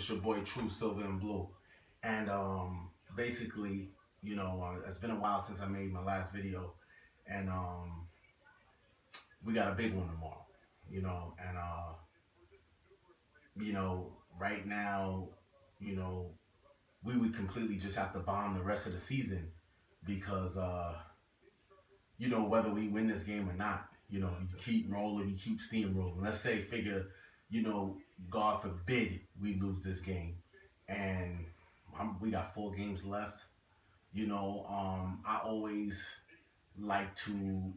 It's your boy True Silver and Blue, and basically, it's been a while since I made my last video, and we got a big one tomorrow, and right now, you know, we would completely just have to bomb the rest of the season because whether we win this game or not, we keep rolling, we keep steamrolling. Let's say, figure, God forbid we lose this game, and we got 4 games left. I always like to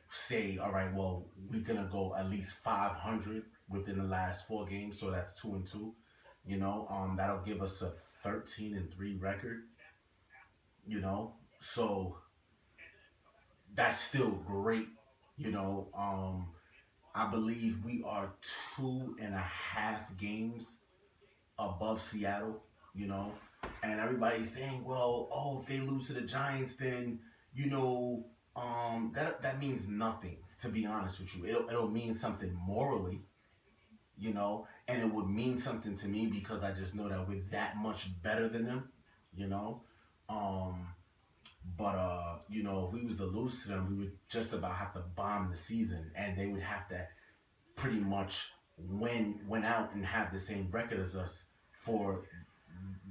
say, all right, well, we're gonna go at least 500 within the last 4 games, so that's 2-2. That'll give us a 13-3 record. So that's still great. I believe we are 2.5 games above Seattle, and everybody's saying, well, oh, if they lose to the Giants, then, that means nothing, to be honest with you. It'll mean something morally, and it would mean something to me because I just know that we're that much better than them, But if we was to lose to them, we would just about have to bomb the season, and they would have to pretty much win out and have the same record as us for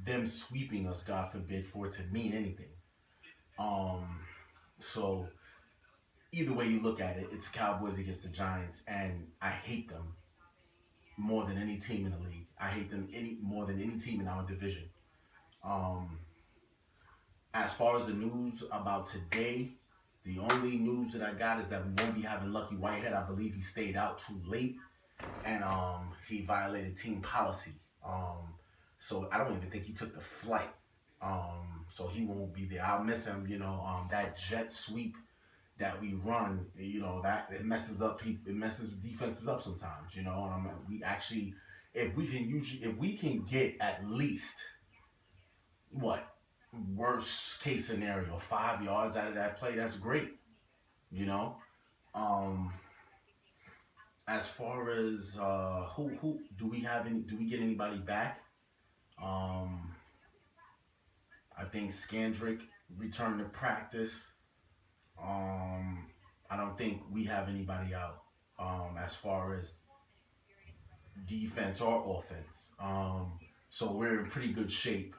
them sweeping us, God forbid, for it to mean anything. So either way you look at it, it's Cowboys against the Giants, and I hate them more than any team in the league. I hate them more than any team in our division. As far as the news about today, the only news that I got is that we won't be having Lucky Whitehead. I believe he stayed out too late, and he violated team policy. So I don't even think he took the flight. So he won't be there. I'll miss him. That jet sweep that we run, that it messes defenses up sometimes. We actually, if we can get at least worst case scenario 5 yards out of that play, that's great. As far as who do we get anybody back? I think Skandrick returned to practice. I don't think we have anybody out as far as defense or offense. So we're in pretty good shape.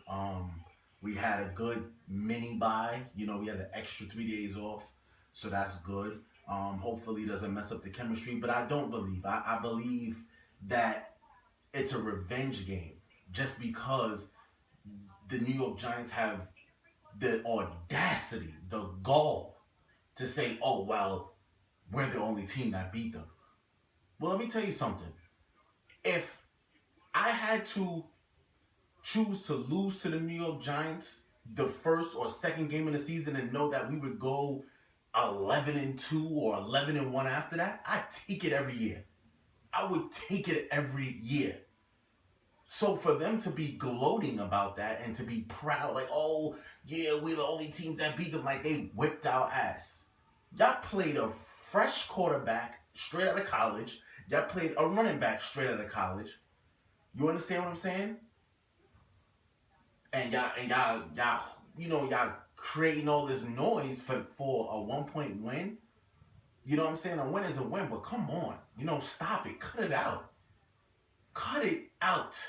We had a good mini bye. We had an extra 3 days off, so that's good. Hopefully it doesn't mess up the chemistry, but I don't believe. I believe that it's a revenge game just because the New York Giants have the audacity, the gall to say, oh, well, we're the only team that beat them. Well, let me tell you something. If I had to choose to lose to the New York Giants the first or second game of the season and know that we would go 11-2 or 11-1 after that, I'd take it every year. I would take it every year. So for them to be gloating about that and to be proud, like, oh, yeah, we're the only teams that beat them, like they whipped our ass. Y'all played a fresh quarterback straight out of college. Y'all played a running back straight out of college. You understand what I'm saying? And y'all creating all this noise for a 1-point win. You know what I'm saying? A win is a win, but come on. Stop it. Cut it out. Cut it out.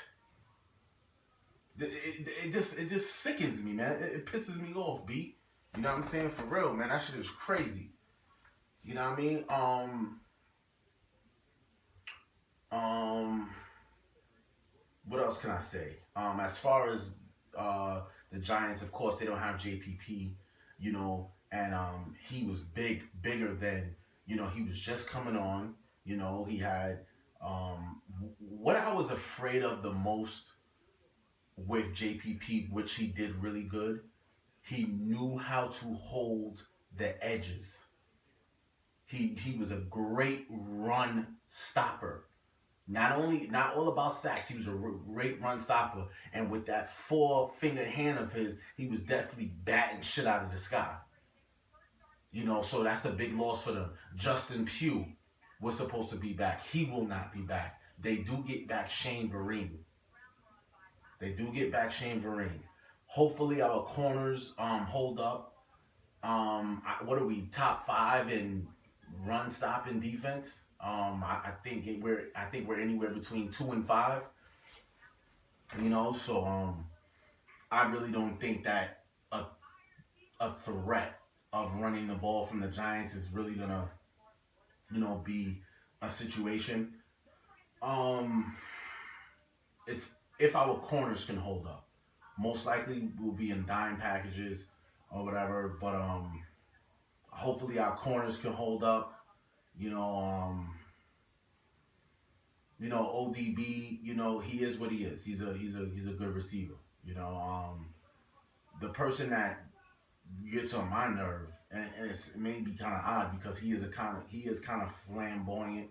It just sickens me, man. It pisses me off, B. You know what I'm saying? For real, man. That shit is crazy. You know what I mean? What else can I say? As far as the Giants, of course, they don't have JPP, and he was bigger than, he was just coming on, he had, what I was afraid of the most with JPP, which he did really good, he knew how to hold the edges. He was a great run stopper. Not all about sacks, he was a great run stopper. And with that 4-finger hand of his, he was definitely batting shit out of the sky. So that's a big loss for them. Justin Pugh was supposed to be back. He will not be back. They do get back Shane Vereen. They do get back Shane Vereen. Hopefully our corners hold up. What are we, top 5 in run stopping defense? I think we're anywhere between 2 and 5. You know, so I really don't think that a a threat of running the ball from the Giants is really gonna, be a situation. Um, it's if our corners can hold up. Most likely we'll be in dime packages or whatever, but hopefully our corners can hold up. You know, ODB. He is what he is. He's a good receiver. The person that gets on my nerve, and it may be kind of odd because he is kind of flamboyant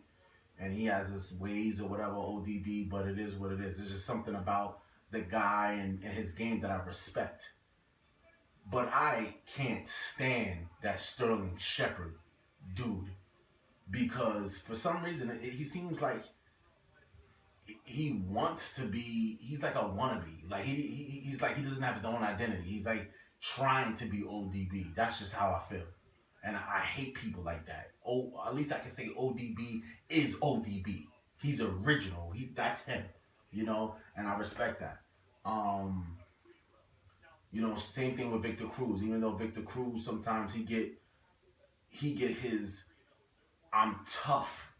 and he has his ways or whatever, ODB, but it is what it is. It's just something about the guy and his game that I respect. But I can't stand that Sterling Shepard dude because for some reason he seems like he wants to be. He's like a wannabe. Like he's like he doesn't have his own identity. He's like trying to be ODB. That's just how I feel. And I hate people like that. At least I can say ODB is ODB. He's original. That's him, and I respect that. Same thing with Victor Cruz. Even though Victor Cruz sometimes he get his I'm tough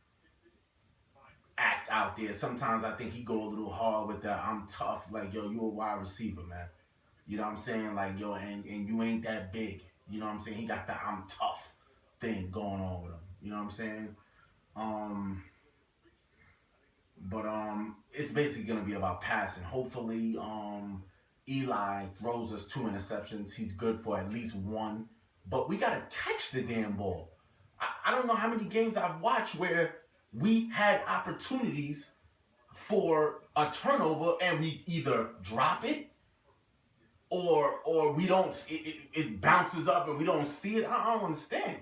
act out there. Sometimes I think he go a little hard with that I'm tough. Like, yo, you a wide receiver, man. You know what I'm saying? Like, yo, and you ain't that big. You know what I'm saying? He got that I'm tough thing going on with him. You know what I'm saying? But it's basically gonna be about passing. Hopefully, Eli throws us 2 interceptions. He's good for at least 1. But we gotta catch the damn ball. I don't know how many games I've watched where we had opportunities for a turnover and we either drop it or we don't. It bounces up and we don't see it. I don't understand.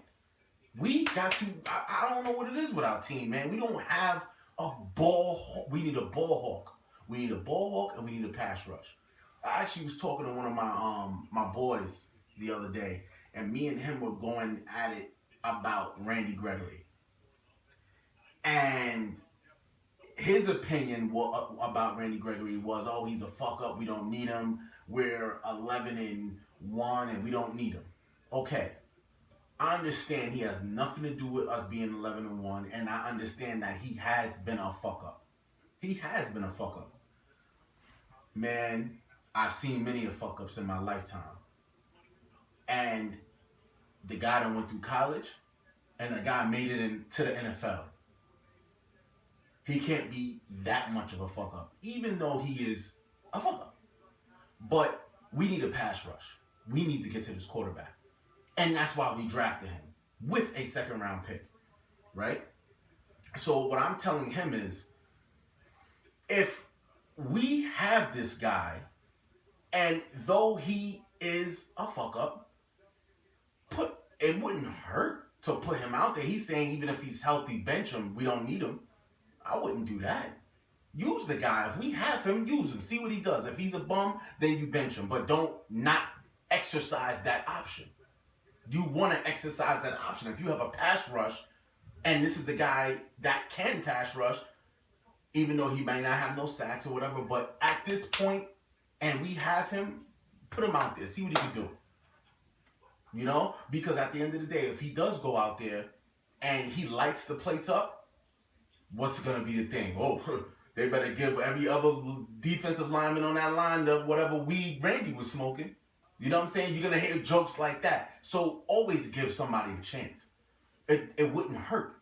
We got to. I don't know what it is with our team, man. We don't have a ball. We need a ball hawk. We need a ball hawk and we need a pass rush. I actually was talking to one of my boys the other day, and me and him were going at it about Randy Gregory. And his opinion about Randy Gregory was, oh, he's a fuck up. We don't need him. We're 11-1 and we don't need him. Okay. I understand he has nothing to do with us being 11-1, and I understand that he has been a fuck up. He has been a fuck up. Man, I've seen many of fuck ups in my lifetime. And the guy that went through college, and the guy made it into the NFL. He can't be that much of a fuck up, even though he is a fuck up. But we need a pass rush. We need to get to this quarterback. And that's why we drafted him with a 2nd round pick, right? So what I'm telling him is, if we have this guy, and though he is a fuck up, it wouldn't hurt to put him out there. He's saying even if he's healthy, bench him. We don't need him. I wouldn't do that. Use the guy. If we have him, use him. See what he does. If he's a bum, then you bench him. But don't not exercise that option. You want to exercise that option. If you have a pass rush, and this is the guy that can pass rush, even though he might not have no sacks or whatever, but at this point, and we have him, put him out there. See what he can do. Because at the end of the day, if he does go out there and he lights the place up, what's going to be the thing? Oh, they better give every other defensive lineman on that line whatever weed Randy was smoking. You know what I'm saying? You're going to hear jokes like that. So always give somebody a chance. It wouldn't hurt.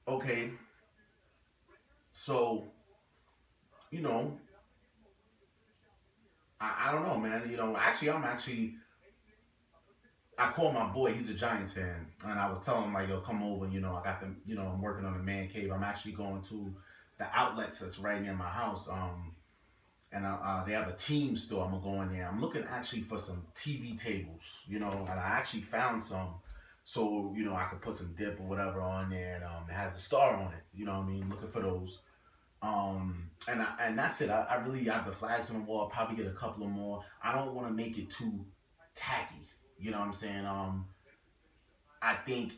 Okay. So, I don't know, man. I called my boy, he's a Giants fan, and I was telling him, like, yo, come over, I got them, I'm working on a man cave. I'm actually going to the outlets that's right near my house, and they have a team store. I'm going to go in there. I'm looking actually for some TV tables, and I actually found some, so, I could put some dip or whatever on there, and it has the star on it, you know what I mean, looking for those. And that's it. I really have the flags on the wall. I'll probably get a couple of more. I don't want to make it too tacky. You know what I'm saying? I think,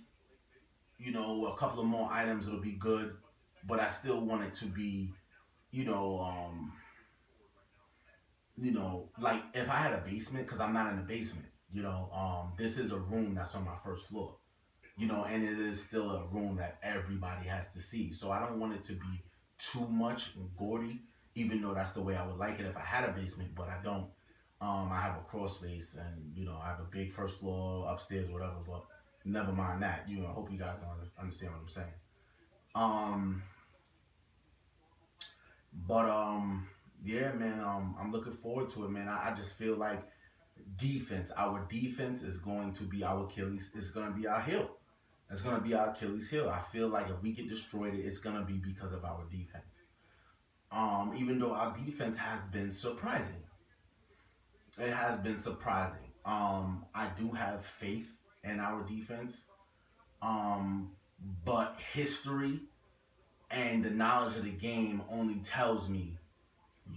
a couple of more items it'll be good, but I still want it to be, you know, like if I had a basement, because I'm not in a basement, this is a room that's on my first floor, and it is still a room that everybody has to see. So I don't want it to be too much and gaudy, even though that's the way I would like it if I had a basement, but I don't. I have a crawl space, and I have a big first floor upstairs, whatever. But never mind that. I hope you guys understand what I'm saying. Um, but yeah, man. I'm looking forward to it, man. I just feel like our defense is going to be our Achilles. It's going to be our heel. It's going to be our Achilles heel. I feel like if we get destroyed, it's going to be because of our defense. Even though our defense has been surprising, it has been surprising. I do have faith in our defense. Um, but history and the knowledge of the game only tells me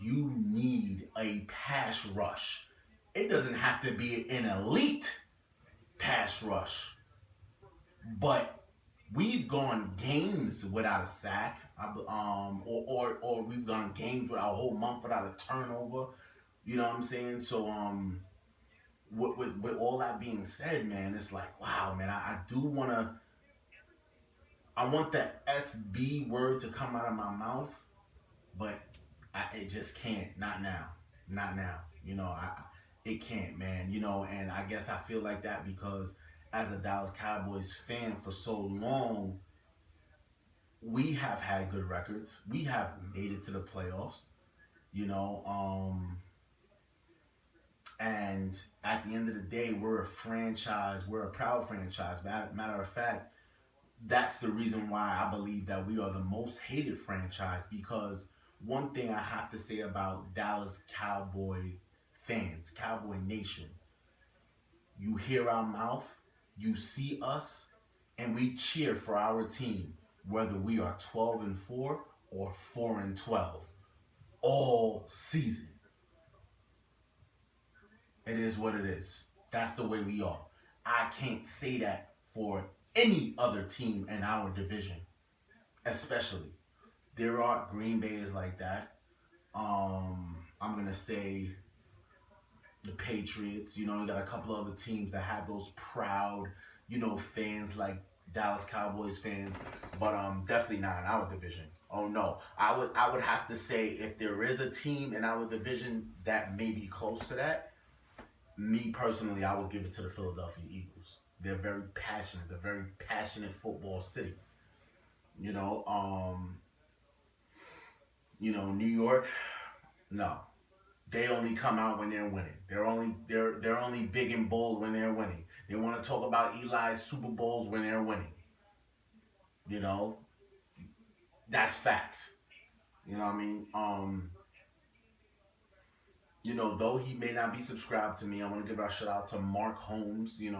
you need a pass rush. It doesn't have to be an elite pass rush, but we've gone games without a sack, or we've gone games without a whole month without a turnover. You know what I'm saying? So with all that being said, man, it's like, wow, man, I do wanna. I want that SB word to come out of my mouth, but it just can't. Not now. Not now. It can't, man. And I guess I feel like that because as a Dallas Cowboys fan for so long, we have had good records. We have made it to the playoffs. You know, and at the end of the day, we're a franchise. We're a proud franchise. Matter of fact, that's the reason why I believe that we are the most hated franchise, because one thing I have to say about Dallas Cowboy fans, Cowboy Nation, you hear our mouth, you see us, and we cheer for our team, whether we are 12-4 or 4-12, all season. It is what it is. That's the way we are. I can't say that for any other team in our division, especially. There are Green Bays like that. I'm gonna say the Patriots. You got a couple of other teams that have those proud, fans like Dallas Cowboys fans, but definitely not in our division. Oh no, I would have to say if there is a team in our division that may be close to that, me personally, I would give it to the Philadelphia Eagles. They're very passionate. They're very passionate football city. You know, New York, no. They only come out when they're winning. They're only big and bold when they're winning. They want to talk about Eli's Super Bowls when they're winning. You know, that's facts. You know what I mean? Though he may not be subscribed to me, I want to give a shout out to Mark Holmes. The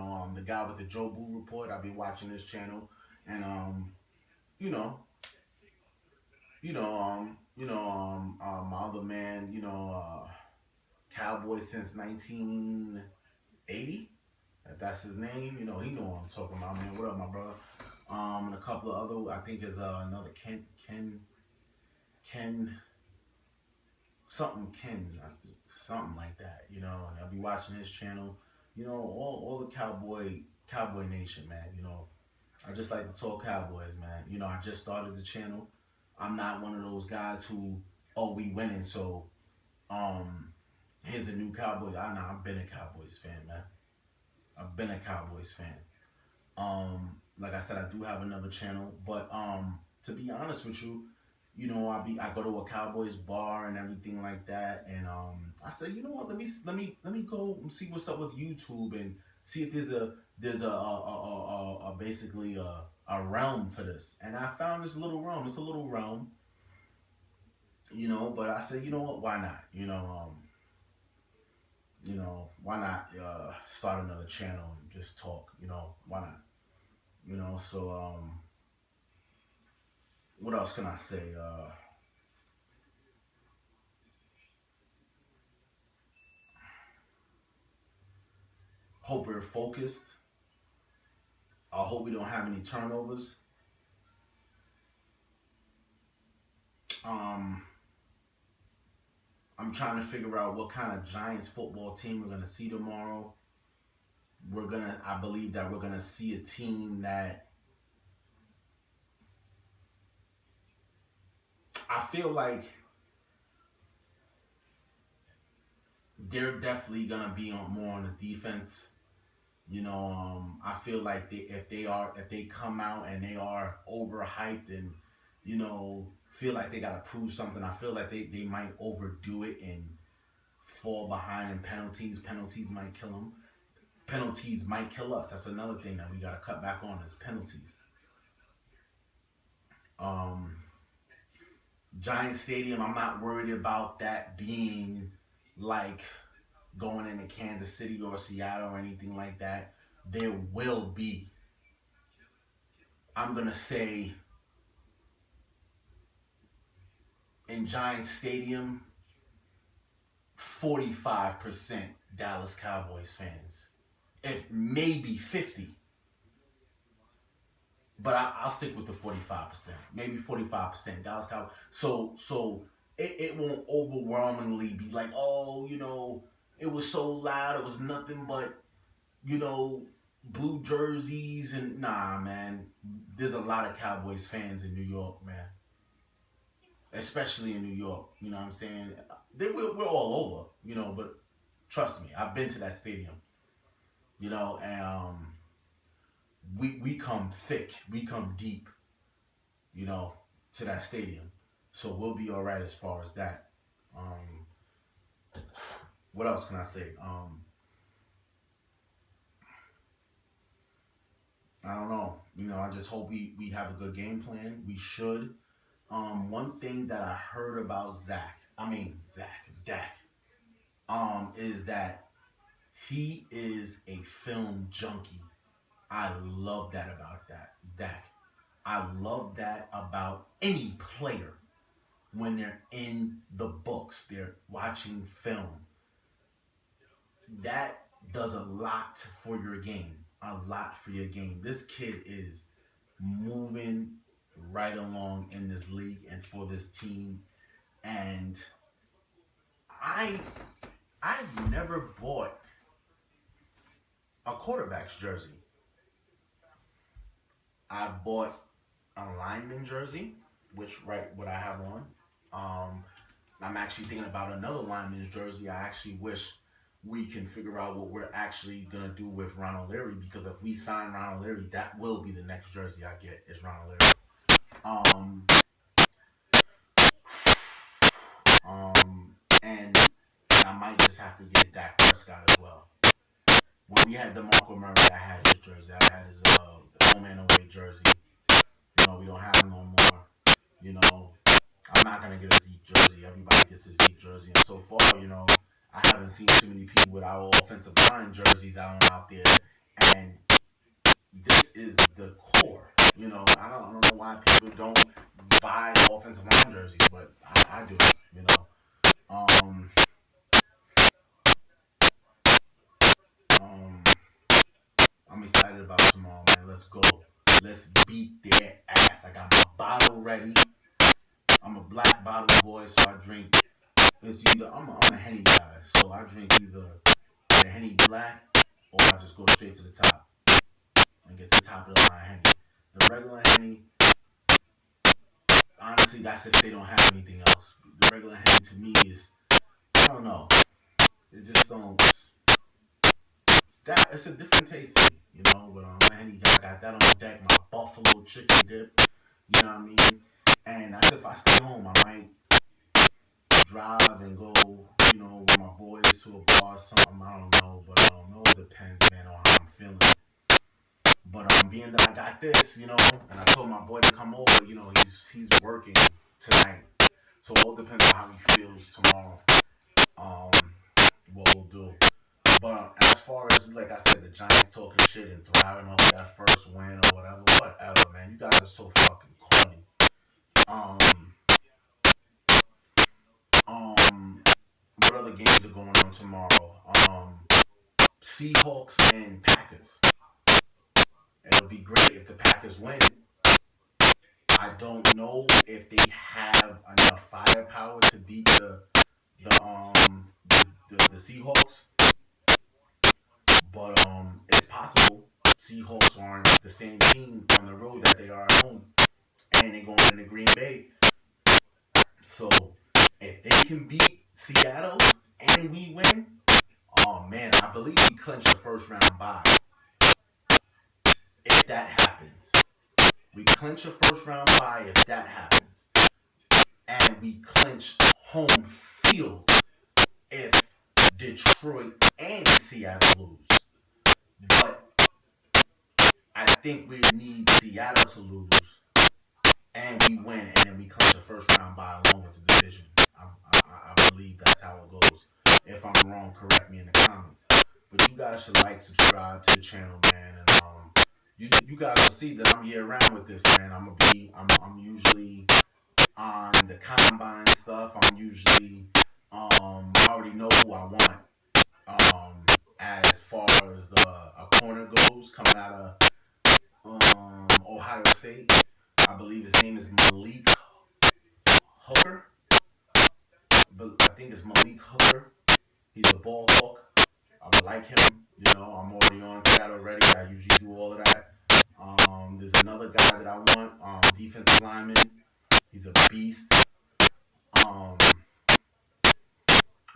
guy with the Joe Boo Report. I'll be watching his channel, and you know, my other man, Cowboy since 1980. If that's his name, he know what I'm talking about, man. What up, my brother? And a couple of other, I think is another Ken, something Ken, I think, something like that. I'll be watching his channel. All the Cowboy Nation, man. I just like to talk Cowboys, man. I just started the channel. I'm not one of those guys who, we winning, so here's a new Cowboy. I've been a Cowboys fan, man. I've been a Cowboys fan. Like I said, I do have another channel, but to be honest with you, I go to a Cowboys bar and everything like that, and I said, you know what, let me go and see what's up with YouTube and see if there's a basically a realm for this. And I found this little realm. It's a little realm, but I said, you know what, why not? Why not start another channel and just talk? Why not? So what else can I say? Hope we're focused. I hope we don't have any turnovers. Um, I'm trying to figure out what kind of Giants football team we're gonna see tomorrow. I believe that we're gonna see a team that I feel like they're definitely gonna be on more on the defense. I feel like if they come out and they are overhyped and feel like they gotta prove something, I feel like they might overdo it and fall behind in penalties. Penalties might kill them. Penalties might kill us. That's another thing that we gotta cut back on is penalties. Um, Giant Stadium, I'm not worried about that being like going into Kansas City or Seattle or anything like that. There will be, I'm going to say, in Giant Stadium, 45% Dallas Cowboys fans. If maybe 50. But I'll stick with the 45%. Maybe 45% Dallas Cowboys. So it won't overwhelmingly be like, oh, it was so loud. It was nothing but, blue jerseys. And nah, man. There's a lot of Cowboys fans in New York, man. Especially in New York. You know what I'm saying? We're all over, but trust me. I've been to that stadium. And we come thick. We come deep, to that stadium. So we'll be all right as far as that. What else can I say? I don't know. I just hope we have a good game plan. We should. One thing that I heard about Dak, is that he is a film junkie. I love that about Dak. I love that about any player when they're in the books, they're watching film. That does a lot for your game. A lot for your game. This kid is moving right along in this league and for this team. And I've never bought a quarterback's jersey. I bought a lineman jersey, what I have on. I'm actually thinking about another lineman's jersey. I actually wish we can figure out what we're actually gonna do with Ronald Leary, because if we sign Ronald Leary, that will be the next jersey I get is Ronald Leary. And I might just have to get Dak Prescott as well. When we had DeMarco Murray, I had his jersey. I had his home and away jersey. We don't have him no more. I'm not gonna get a Zeke jersey. Everybody gets a Zeke jersey, and so far, I haven't seen too many people with our offensive line jerseys out there. And this is the core. I don't know why people don't buy offensive line jerseys, but I do. Um, um, I'm excited about tomorrow, man. Let's go. Let's beat their ass. I got my bottle ready. I'm a black bottle boy, so I drink. It's either I'm a Henny guy, so I drink either the Henny Black or I just go straight to the top and get the top of the line Henny. The regular Henny, honestly, that's if they don't have anything else. The regular Henny to me is, I don't know. It just don't. It's a different taste, But I'm a Henny guy. I got that on deck. My buffalo chicken dip. You know what I mean? And that's if I stay home. I might drive and go, with my boys to a bar or something. I don't know, but it all depends, man, on how I'm feeling. But being that I got this, and I told my boy to come over, he's working tonight, so it all depends on how he feels tomorrow. What we'll do. But as far as, like I said, the Giants talking shit and thriving off that first win or whatever, man, you guys are so fucking corny. What other games are going on tomorrow? Seahawks and Packers. It'll be great if the Packers win. I don't know if they have enough firepower to beat the Seahawks, but it's possible. Seahawks aren't the same team on the road that they are at home, and they're going into Green Bay. So if they can beat Seattle and we win, oh man, I believe we clinch the first round bye. If that happens, we clinch a first round bye if that happens, and we clinch home field if Detroit and Seattle lose. But I think we need Seattle to lose and we win, and then we clinch a first round bye along with the division. I believe that's how it goes. If I'm wrong, correct me in the comments. But you guys should like, subscribe to the channel, man, and you guys will see that I'm year round with this, man. I'm usually on the combine stuff. I'm usually I already know who I want as far as a corner goes coming out of Ohio State. I believe his name is Malik Hooker. But I think it's Malik Hooker. He's a ball hawk. I would like him. You know, I'm already on to that already. I usually do all of that. There's another guy that I want, defensive lineman. He's a beast.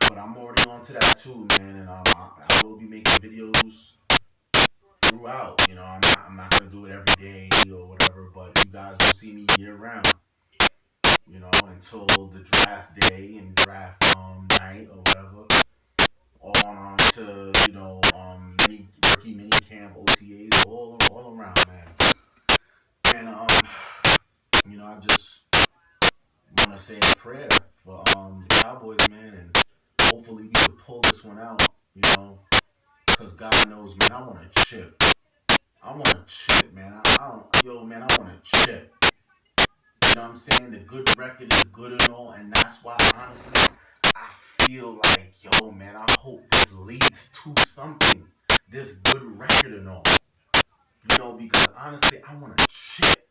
But I'm already on to that too, man. And I will be making videos throughout. You know, I'm not gonna do it every day or whatever. But you guys will see me year round. You know, until the draft day and draft night or whatever. On to, you know, rookie mini camp, OTAs, all around, man. And you know, I just want to say a prayer for the Cowboys, man, and hopefully we can pull this one out, you know, because God knows, man, I want to chip. I want to chip, man. I want to chip. You know what I'm saying? The good record is good and all, and that's why, honestly, I feel like, yo, man, I hope this leads to something. This good record and all. You know, because honestly, I want a chip.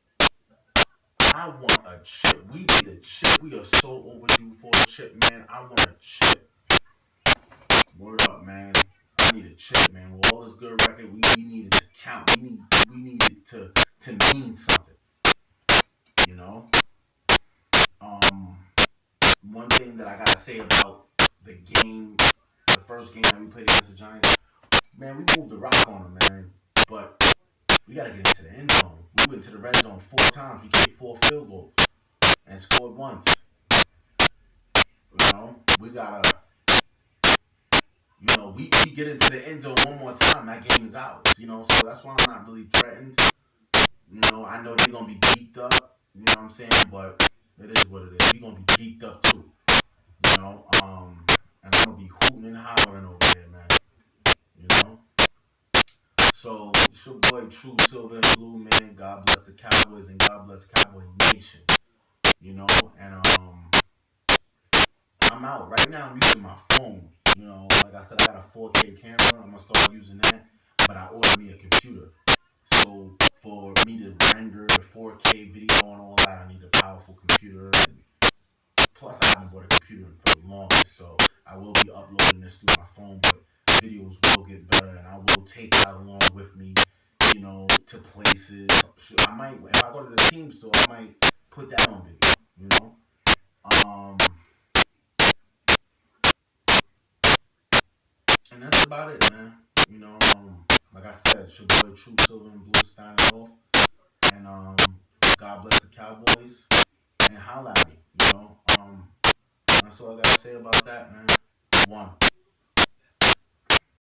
I want a chip. We need a chip. We are so overdue for a chip, man. I want a chip. Word up, man. I need a chip, man. With all this good record, we need it to count. We need it to mean something. You know? One thing that I gotta say about the game, the first game that we played against the Giants, man, we moved the rock on them, man. But we gotta get into the end zone. We went to the red zone 4 times. We kicked 4 field goals and scored once. You know, we gotta, you know, we get into the end zone one more time, that game is ours. You know, so that's why I'm not really threatened. You know, I know they're gonna be geeked up. You know what I'm saying? But it is what it is. We're gonna be geeked up too. You know, and I'm gonna be hooting and hollering over there, man. You know? So, it's your boy True Silver and Blue, man. God bless the Cowboys and God bless Cowboy Nation. You know, and I'm out. Right now I'm using my phone. You know, like I said, I got a 4K camera. I'm gonna start using that. But I ordered me a computer. So for me to render the 4K video and all that, I need a powerful computer. And plus, I haven't bought a computer for the longest, so I will be uploading this through my phone. But videos will get better, and I will take that along with me, you know, to places. I might, if I go to the team store, I might put that on video, you know. And that's about it, man. You know, like I said, it's your boy True Silver and Blue signing off. And God bless the Cowboys. And holla at me, you know. That's all I gotta say about that, man. 1.